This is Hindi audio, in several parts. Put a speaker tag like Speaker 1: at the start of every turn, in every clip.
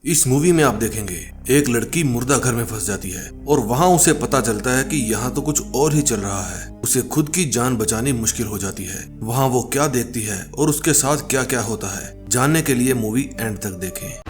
Speaker 1: इस मूवी में आप देखेंगे एक लड़की मुर्दा घर में फंस जाती है और वहाँ उसे पता चलता है कि यहाँ तो कुछ और ही चल रहा है। उसे खुद की जान बचानी मुश्किल हो जाती है। वहाँ वो क्या देखती है और उसके साथ क्या क्या होता है, जानने के लिए मूवी एंड तक देखें।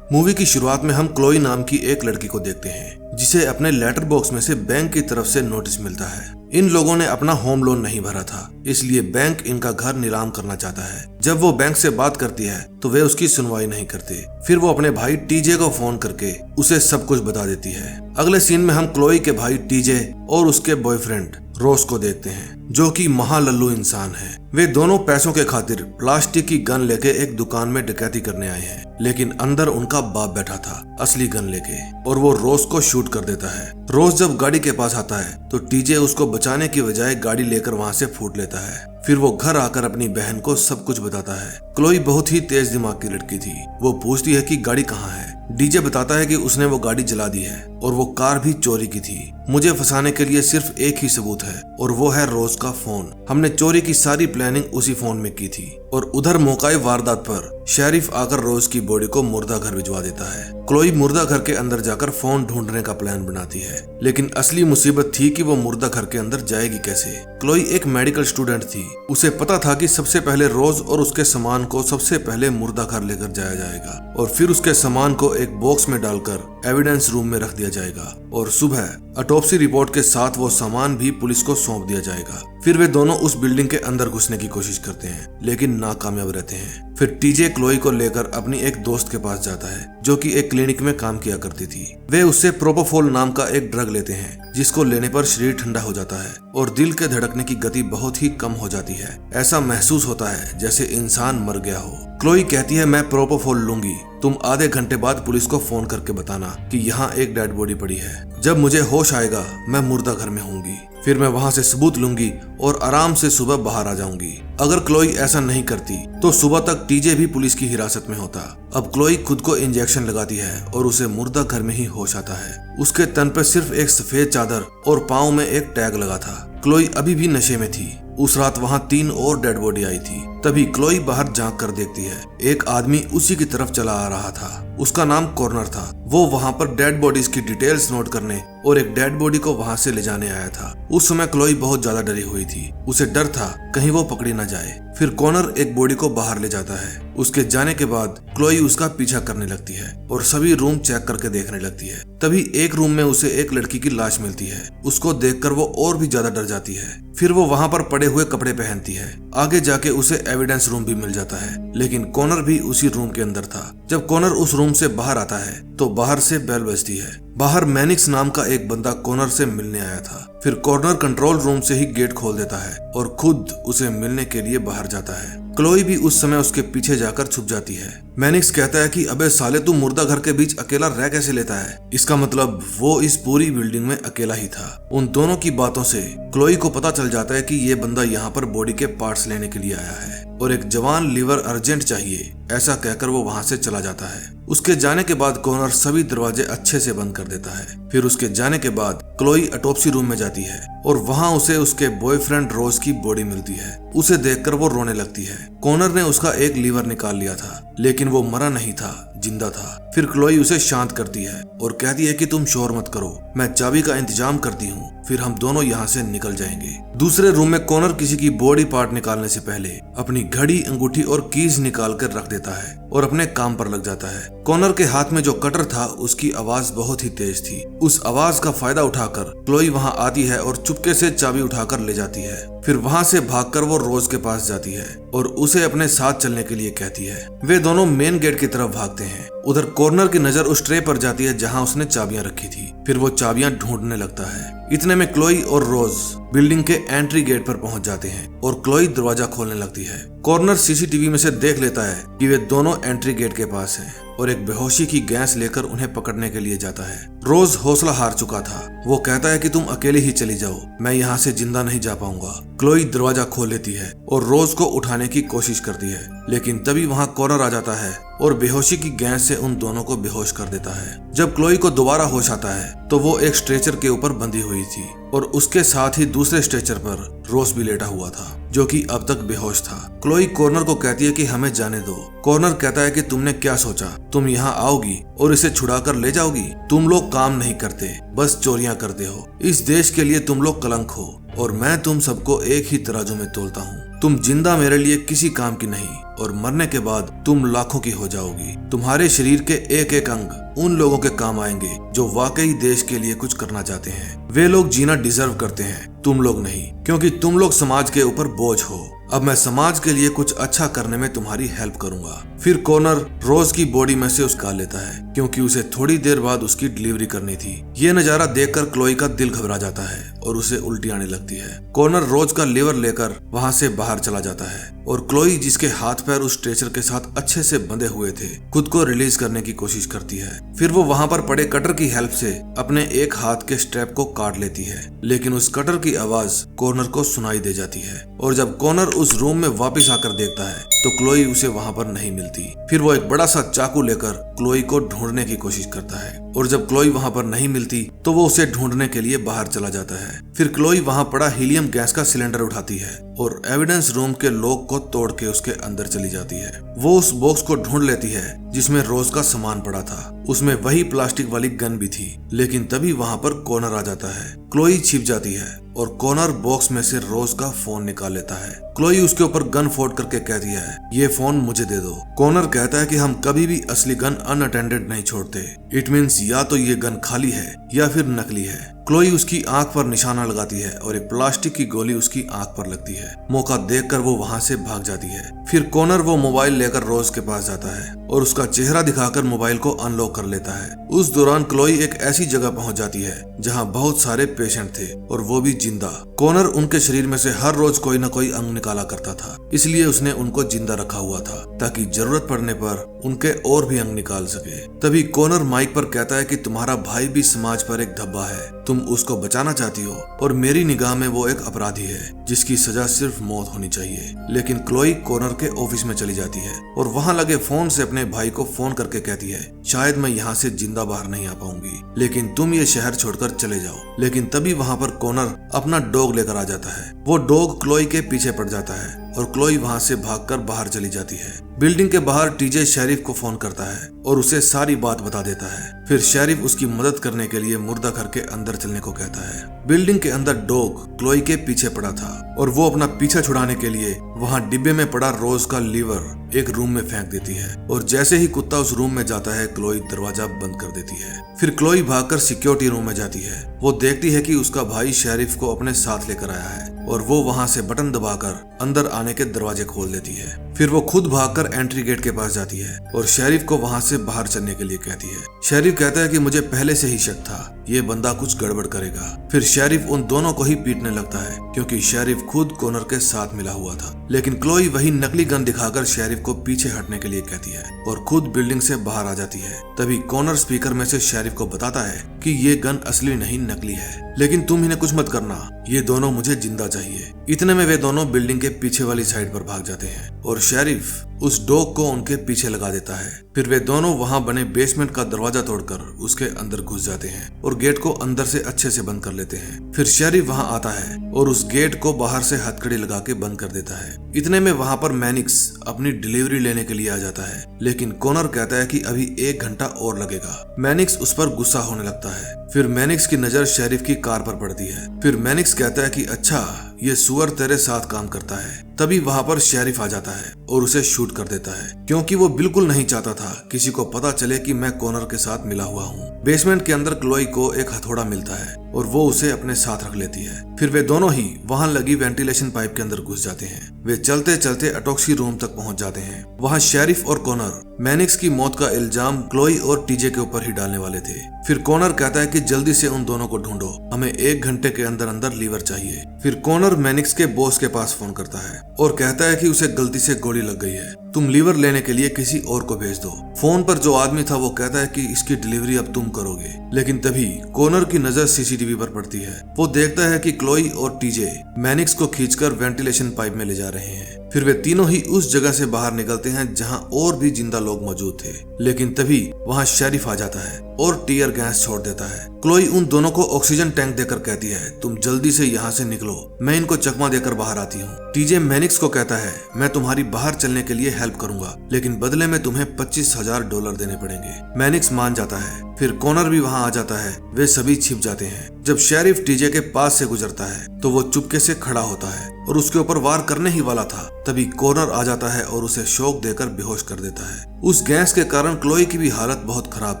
Speaker 1: मूवी की शुरुआत में हम क्लोई नाम की एक लड़की को देखते हैं जिसे अपने लेटर बॉक्स में से बैंक की तरफ से नोटिस मिलता है। इन लोगों ने अपना होम लोन नहीं भरा था, इसलिए बैंक इनका घर नीलाम करना चाहता है। जब वो बैंक से बात करती है तो वे उसकी सुनवाई नहीं करते। फिर वो अपने भाई टीजे को फोन करके उसे सब कुछ बता देती है। अगले सीन में हम क्लोई के भाई टीजे और उसके बॉयफ्रेंड रोज को देखते हैं जो कि महालल्लू इंसान है। वे दोनों पैसों के खातिर प्लास्टिक की गन लेके एक दुकान में डकैती करने आए हैं, लेकिन अंदर उनका बाप बैठा था असली गन लेके और वो रोज को शूट कर देता है। रोज जब गाड़ी के पास आता है तो टीजे उसको बचाने की बजाय गाड़ी लेकर वहाँ से फूट लेता है। फिर वो घर आकर अपनी बहन को सब कुछ बताता है। क्लोई बहुत ही तेज दिमाग की लड़की थी। वो पूछती है कि गाड़ी कहाँ है। डीजे बताता है कि उसने वो गाड़ी जला दी है और वो कार भी चोरी की थी। मुझे फंसाने के लिए सिर्फ एक ही सबूत है और वो है रोज का फोन। हमने चोरी की सारी प्लानिंग उसी फोन में की थी। और उधर मौकाई वारदात पर शेरिफ आकर रोज की बॉडी को मुर्दा घर भिजवा देता है। क्लोई मुर्दा घर के अंदर जाकर फोन ढूंढने का प्लान बनाती है, लेकिन असली मुसीबत थी कि वो मुर्दा घर के अंदर जाएगी कैसे। क्लोई एक मेडिकल स्टूडेंट थी। उसे पता था कि सबसे पहले रोज और उसके सामान को सबसे पहले मुर्दा घर लेकर जाया जाएगा और फिर उसके सामान को एक बॉक्स में डालकर एविडेंस रूम में रख दिया जाएगा और सुबह ऑटोप्सी रिपोर्ट के साथ वो सामान भी पुलिस को सौंप दिया जाएगा। फिर वे दोनों उस बिल्डिंग के अंदर घुसने की कोशिश करते हैं, लेकिन नाकामयाब रहते हैं। फिर टीजे क्लोई को लेकर अपनी एक दोस्त के पास जाता है जो कि एक क्लिनिक में काम किया करती थी। वे उससे प्रोपोफोल नाम का एक ड्रग लेते हैं जिसको लेने पर शरीर ठंडा हो जाता है और दिल के धड़कने की गति बहुत ही कम हो जाती है। ऐसा महसूस होता है जैसे इंसान मर गया हो। क्लोई कहती है मैं प्रोपोफोल लूंगी, तुम आधे घंटे बाद पुलिस को फोन करके बताना कि यहाँ एक डेड बॉडी पड़ी है। जब मुझे होश आएगा मैं मुर्दा घर में होंगी, फिर मैं वहाँ से सबूत लूंगी और आराम से सुबह बाहर आ जाऊंगी। अगर क्लोई ऐसा नहीं करती तो सुबह तक टीजे भी पुलिस की हिरासत में होता। अब क्लोई खुद को इंजेक्शन लगाती है और उसे मुर्दा घर में ही होश आता है। उसके तन पे सिर्फ एक सफेद चादर और पाँव में एक टैग लगा था। क्लोई अभी भी नशे में थी। उस रात वहाँ 3 और डेड बॉडी आई थी। तभी क्लोई बाहर झांक कर देखती है एक आदमी उसी की तरफ चला आ रहा था। उसका नाम कॉर्नर था। वो वहाँ पर डेड बॉडीज की डिटेल्स नोट करने और एक डेड बॉडी को वहाँ से ले जाने आया था। उस समय क्लोई बहुत ज्यादा डरी हुई थी। उसे डर था कहीं वो पकड़ी न जाए। फिर कॉर्नर एक बॉडी को बाहर ले जाता है। उसके जाने के बाद क्लोई उसका पीछा करने लगती है और सभी रूम चेक करके देखने लगती है। तभी एक रूम में उसे एक लड़की की लाश मिलती है। उसको देखकर वो और भी ज्यादा डर जाती है। फिर वो वहाँ पर पड़े हुए कपड़े पहनती है। आगे जाके उसे एविडेंस रूम भी मिल जाता है, लेकिन कॉर्नर भी उसी रूम के अंदर था। जब कॉर्नर उस रूम से बाहर आता है तो बाहर से बेल बजती है। बाहर मैनिक्स नाम का एक बंदा कॉर्नर से मिलने आया था। फिर कॉर्नर कंट्रोल रूम से ही गेट खोल देता है और खुद उसे मिलने के लिए बाहर जाता है। क्लोई भी उस समय उसके पीछे जाकर छुप जाती है। मैनिक्स कहता है कि अबे साले तू मुर्दा घर के बीच अकेला रह कैसे लेता है। इसका मतलब वो इस पूरी बिल्डिंग में अकेला ही था। उन दोनों की बातों से क्लोई को पता चल जाता है कि ये बंदा यहाँ पर बॉडी के पार्ट्स लेने के लिए आया है और एक जवान लीवर अर्जेंट चाहिए, ऐसा कहकर वो वहाँ से चला जाता है। उसके जाने के बाद कॉर्नर सभी दरवाजे अच्छे से बंद कर देता है। फिर उसके जाने के बाद क्लोई ऑटोप्सी रूम में जाती है और वहाँ उसे उसके बॉयफ्रेंड रोज की बॉडी मिलती है। उसे देखकर वो रोने लगती है। कॉर्नर ने उसका एक लीवर निकाल लिया था, लेकिन वो मरा नहीं था, जिंदा था। फिर क्लोई उसे शांत करती है और कहती है कि तुम शोर मत करो, मैं चाबी का इंतजाम करती हूँ, फिर हम दोनों यहाँ से निकल जाएंगे। दूसरे रूम में कॉर्नर किसी की बॉडी पार्ट निकालने से पहले अपनी घड़ी, अंगूठी और कीज निकाल कर रख देता है और अपने काम पर लग जाता है। कॉर्नर के हाथ में जो कटर था उसकी आवाज बहुत ही तेज थी। उस आवाज का फायदा उठाकर क्लोई वहाँ आती है और चुपके से चाबी उठाकर ले जाती है। फिर वहाँ से भागकर वो रोज के पास जाती है और उसे अपने साथ चलने के लिए कहती है। वे दोनों मेन गेट की तरफ भागते हैं। उधर कॉर्नर की नजर उस ट्रे पर जाती है जहाँ उसने चाबियां रखी थी। फिर वो चाबियां ढूंढने लगता है। इतने में क्लोई और रोज बिल्डिंग के एंट्री गेट पर पहुंच जाते हैं और क्लोई दरवाजा खोलने लगती है। कॉर्नर सीसीटीवी में से देख लेता है कि वे दोनों एंट्री गेट के पास हैं और एक बेहोशी की गैस लेकर उन्हें पकड़ने के लिए जाता है। रोज हौसला हार चुका था। वो कहता है कि तुम अकेले ही चली जाओ, मैं यहाँ से जिंदा नहीं जा पाऊंगा। क्लोई दरवाजा खोल लेती है और रोज को उठाने की कोशिश करती है, लेकिन तभी वहाँ कॉर्नर आ जाता है और बेहोशी की गैस से उन दोनों को बेहोश कर देता है। जब क्लोई को दोबारा होश आता है तो वो एक स्ट्रेचर के ऊपर बंधी हुई थी और उसके साथ ही दूसरे स्ट्रेचर पर रोज भी लेटा हुआ था, जो कि अब तक बेहोश था। क्लोई कॉर्नर को कहती है कि हमें जाने दो। कॉर्नर कहता है कि तुमने क्या सोचा, तुम यहाँ आओगी और इसे छुड़ा कर ले जाओगी? तुम लोग काम नहीं करते, बस चोरियां करते हो। इस देश के लिए तुम लोग कलंक हो और मैं तुम सबको एक ही तराजू में तोलता हूँ। तुम जिंदा मेरे लिए किसी काम की नहीं और मरने के बाद तुम लाखों की हो जाओगी। तुम्हारे शरीर के एक एक अंग उन लोगों के काम आएंगे जो वाकई देश के लिए कुछ करना चाहते हैं। वे लोग जीना डिजर्व करते हैं, तुम लोग नहीं, क्योंकि तुम लोग समाज के ऊपर बोझ हो। अब मैं समाज के लिए कुछ अच्छा करने में तुम्हारी हेल्प करूंगा। फिर कॉर्नर रोज की बॉडी में से उसका लेता है, क्योंकि उसे थोड़ी देर बाद उसकी डिलीवरी करनी थी। ये नजारा देखकर क्लोई का दिल घबरा जाता है और उसे उल्टी आने लगती है। कॉर्नर रोज का लीवर लेकर वहां से बाहर चला जाता है और क्लोई, जिसके हाथ पैर उस स्ट्रेचर के साथ अच्छे से बंधे हुए थे, खुद को रिलीज करने की कोशिश करती है। फिर वो वहां पर पड़े कटर की हेल्प से अपने एक हाथ के स्ट्रैप को काट लेती है, लेकिन उस कटर की आवाज कॉर्नर को सुनाई दे जाती है और जब कॉर्नर उस रूम में वापस आकर देखता है तो क्लोई उसे वहां पर नहीं मिलती। फिर वो एक बड़ा सा चाकू लेकर क्लोई को ढूंढने की कोशिश करता है और जब क्लोई वहां पर नहीं मिलती तो वो उसे ढूंढने के लिए बाहर चला जाता है। फिर क्लोई वहां पड़ा हीलियम गैस का सिलेंडर उठाती है और एविडेंस रूम के लॉक को तोड़ के उसके अंदर चली जाती है। वो उस बॉक्स को ढूंढ लेती है जिसमें रोज का सामान पड़ा था। उसमें वही प्लास्टिक वाली गन भी थी, लेकिन तभी वहां पर कॉर्नर आ जाता है। क्लोई छिप जाती है और कॉर्नर बॉक्स में से रोज का फोन निकाल लेता है। क्लोई उसके ऊपर गन फोड़ करके कहती है, ये फोन मुझे दे दो। कॉर्नर कहता है कि हम कभी भी असली गन अनअटेंडेड नहीं छोड़ते। इट मीन्स या तो ये गन खाली है या फिर नकली है। क्लोई उसकी आंख पर निशाना लगाती है और एक प्लास्टिक की गोली उसकी आंख पर लगती है। मौका देखकर वो वहां से भाग जाती है। फिर कॉर्नर वो मोबाइल लेकर रोज के पास जाता है और उसका चेहरा दिखाकर मोबाइल को अनलॉक कर लेता है। उस दौरान क्लोई एक ऐसी जगह पहुंच जाती है जहां बहुत सारे पेशेंट थे और वो भी जिंदा। कॉर्नर उनके शरीर में से हर रोज कोई न कोई अंग निकाला करता था, इसलिए उसने उनको जिंदा रखा हुआ था ताकि जरूरत पड़ने पर उनके और भी अंग निकाल सके। तभी कॉर्नर माइक पर कहता है कि तुम्हारा भाई भी समाज पर एक धब्बा है, तुम उसको बचाना चाहती हो और मेरी निगाह में वो एक अपराधी है जिसकी सजा सिर्फ मौत होनी चाहिए। लेकिन क्लोई कॉर्नर के ऑफिस में चली जाती है और वहां लगे फोन से अपने भाई को फोन करके कहती है, शायद मैं यहाँ से जिंदा बाहर नहीं आ पाऊंगी, लेकिन तुम ये शहर छोड़कर चले जाओ। लेकिन तभी वहां पर कॉर्नर अपना डॉग लेकर आ जाता है। वो डॉग क्लोई के पीछे पड़ जाता है और क्लोई वहां से भागकर बाहर चली जाती है। बिल्डिंग के बाहर टीजे शेरिफ को फोन करता है और उसे सारी बात बता देता है। फिर शेरिफ उसकी मदद करने के लिए मुर्दा घर के अंदर चलने को कहता है। बिल्डिंग के अंदर डॉग क्लोई के पीछे पड़ा था और वो अपना पीछा छुड़ाने के लिए वहां डिब्बे में पड़ा रोज का लीवर एक रूम में फेंक देती है और जैसे ही कुत्ता उस रूम में जाता है क्लोई दरवाजा बंद कर देती है। फिर क्लोई भागकर सिक्योरिटी रूम में जाती है। वो देखती है कि उसका भाई शेरिफ को अपने साथ लेकर आया है और वो वहां से बटन दबाकर अंदर आने के दरवाजे खोल देती है। फिर वो खुद भागकर एंट्री गेट के पास जाती है और शेरिफ को वहां से बाहर चलने के लिए कहती है। शेरिफ कहता है कि मुझे पहले से ही शक था, ये बंदा कुछ गड़बड़ करेगा। फिर शेरिफ उन दोनों को ही पीटने लगता है क्योंकि शेरिफ खुद कॉर्नर के साथ मिला हुआ था। लेकिन क्लोई वही नकली गन दिखाकर शेरिफ को पीछे हटने के लिए कहती है और खुद बिल्डिंग से बाहर आ जाती है। तभी कॉर्नर स्पीकर में से शेरिफ को बताता है कि ये गन असली नहीं नकली है, लेकिन तुम इन्हें कुछ मत करना, ये दोनों मुझे जिंदा चाहिए। इतने में वे दोनों बिल्डिंग के पीछे वाली साइड पर भाग जाते हैं और शेरिफ उस डॉग को उनके पीछे लगा देता है। फिर वे दोनों वहां बने बेसमेंट का दरवाजा तोड़कर उसके अंदर घुस जाते हैं और गेट को अंदर से अच्छे से बंद कर लेते हैं। फिर शेरिफ वहां आता है और उस गेट को बाहर से हथकड़ी लगा के बंद कर देता है। इतने में वहां पर मैनिक्स अपनी डिलीवरी लेने के लिए आ जाता है, लेकिन कॉर्नर कहता है कि अभी 1 घंटा और लगेगा। मैनिक्स उस पर गुस्सा होने लगता है। फिर मैनिक्स की नजर शेरिफ की कार पर पड़ती है। फिर मैनिक्स कहता है कि अच्छा, ये सुअर तेरे साथ काम करता है। तभी वहां पर शेरिफ आ जाता है और उसे शूट कर देता है क्योंकि वो बिल्कुल नहीं चाहता था किसी को पता चले कि मैं कॉर्नर के साथ मिला हुआ हूँ। बेसमेंट के अंदर क्लोई को एक हथौड़ा मिलता है और वो उसे अपने साथ रख लेती है। फिर वे दोनों ही वहां लगी वेंटिलेशन पाइप के अंदर घुस जाते हैं। वे चलते चलते ऑटोप्सी रूम तक पहुंच जाते हैं। वहां शेरिफ और कॉर्नर मैनिक्स की मौत का इल्जाम क्लोई और टीजे के ऊपर ही डालने वाले थे। फिर कॉर्नर कहता है कि जल्दी से उन दोनों को ढूंढो, हमें 1 घंटे के अंदर अंदर लीवर चाहिए। फिर कॉर्नर मैनिक्स के बॉस के पास फोन करता है और कहता है कि उसे गलती से गोली लग गई है तुम लीवर लेने के लिए किसी और को भेज दो। फोन पर जो आदमी था वो कहता है कि इसकी डिलीवरी अब तुम करोगे, लेकिन तभी कॉनर की नजर सीसीटीवी पर पड़ती है। वो देखता है कि क्लोई और टीजे मैनिक्स को खींचकर वेंटिलेशन पाइप में ले जा रहे हैं। फिर वे तीनों ही उस जगह से बाहर निकलते हैं जहां और भी जिंदा लोग मौजूद थे, लेकिन तभी वहां शेरिफ आ जाता है और टीयर गैस छोड़ देता है। क्लोई उन दोनों को ऑक्सीजन टैंक देकर कहती है, तुम जल्दी से यहाँ से निकलो, मैं इनको चकमा देकर बाहर आती हूँ। टीजे मैनिक्स को कहता है, मैं तुम्हारी बाहर चलने के लिए हेल्प करूंगा, लेकिन बदले में तुम्हें $25,000 देने पड़ेंगे। मैनिक्स मान जाता है। फिर कॉनर भी वहां आ जाता है। वे सभी छिप जाते हैं। जब शेरिफ टीजे के पास से गुजरता है तो वो चुपके से खड़ा होता है और उसके ऊपर वार करने ही वाला था, तभी कॉनर आ जाता है और उसे शॉक देकर बेहोश कर देता है। उस गैस के कारण क्लोई की भी हालत बहुत खराब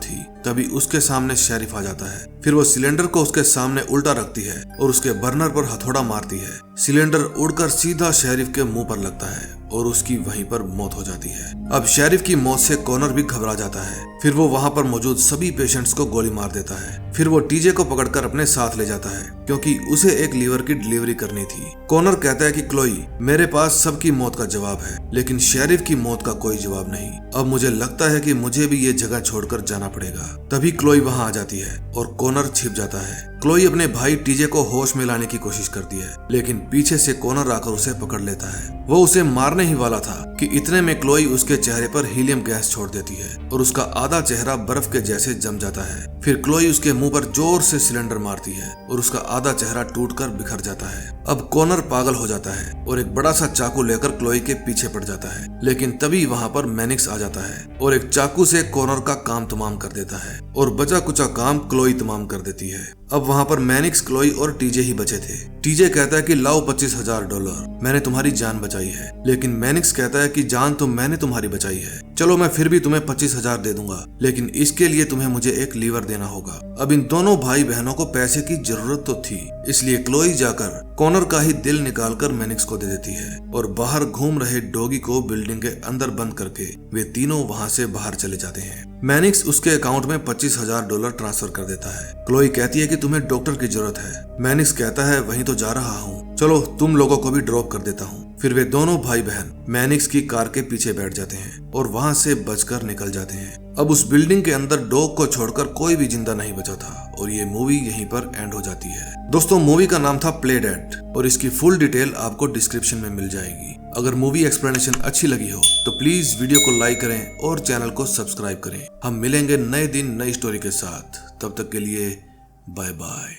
Speaker 1: थी। तभी उसके सामने शेरिफ आ जाता है। फिर वो सिलेंडर को उसके सामने उल्टा रखती है और उसके बर्नर पर हथौड़ा मारती है। सिलेंडर उड़कर सीधा शेरिफ के मुंह पर लगता है और उसकी वहीं पर मौत हो जाती है। अब शेरिफ की मौत से कॉनर भी घबरा जाता है। फिर वो वहां पर मौजूद सभी पेशेंट्स को गोली मार देता है। फिर वो टीजे को पकड़कर अपने साथ ले जाता है क्योंकि उसे एक लीवर की डिलीवरी करनी थी। कॉनर कहता है कि क्लोई, मेरे पास सबकी मौत का जवाब है, लेकिन शेरिफ की मौत का कोई जवाब नहीं। अब मुझे लगता है कि मुझे भी ये जगह छोड़कर जाना पड़ेगा। तभी क्लोई वहां आ जाती है और कॉनर छिप जाता है। क्लोई अपने भाई टीजे को होश में लाने की कोशिश करती है, लेकिन पीछे से कॉनर आकर उसे पकड़ लेता है। वो उसे मारने ही वाला था कि इतने में क्लोई उसके चेहरे पर हीलियम गैस छोड़ देती है और उसका आधा चेहरा बर्फ के जैसे जम जाता है। फिर क्लोई उसके मुंह पर जोर से सिलेंडर मारती है और उसका आधा चेहरा टूटकर बिखर जाता है। अब कॉनर पागल हो जाता है और एक बड़ा सा चाकू लेकर क्लोई के पीछे पड़ जाता है, लेकिन तभी वहां पर मैनिक्स आ जाता है और एक चाकू से कॉनर का काम तमाम कर देता है और बचा कुचा काम क्लोई तमाम कर देती है। अब वहां पर मैनिक्स, क्लोई और टीजे ही बचे थे। टीजे कहता है कि लाओ $25,000, मैंने तुम्हारी जान बचाई है। लेकिन मैनिक्स कहता है कि जान तो मैंने तुम्हारी बचाई है, चलो मैं फिर भी तुम्हें 25,000 दे दूंगा, लेकिन इसके लिए तुम्हें मुझे एक लीवर देना होगा। अब इन दोनों भाई बहनों को पैसे की जरूरत तो थी, इसलिए क्लोई जाकर कॉनर का ही दिल निकालकर मैनिक्स को दे देती है और बाहर घूम रहे डॉगी को बिल्डिंग के अंदर बंद करके वे तीनों वहां से बाहर चले जाते हैं। मैनिक्स उसके अकाउंट में $25,000 ट्रांसफर कर देता है। क्लोई कहती है कि तुम्हें डॉक्टर की जरूरत है। मैनिक्स कहता है, वहीं तो जा रहा हूँ, चलो तुम लोगों को भी ड्रॉप कर देता हूँ। फिर वे दोनों भाई बहन मैनिक्स की कार के पीछे बैठ जाते हैं और वहां से बचकर निकल जाते हैं। अब उस बिल्डिंग के अंदर डॉग को छोड़कर कोई भी जिंदा नहीं बचा था और ये मूवी यहीं पर एंड हो जाती है। दोस्तों, मूवी का नाम था प्ले डेड और इसकी फुल डिटेल आपको डिस्क्रिप्शन में मिल जाएगी। अगर मूवी एक्सप्लेनेशन अच्छी लगी हो तो प्लीज वीडियो को लाइक करें और चैनल को सब्सक्राइब करें। हम मिलेंगे नए दिन नई स्टोरी के साथ, तब तक के लिए बाय बाय।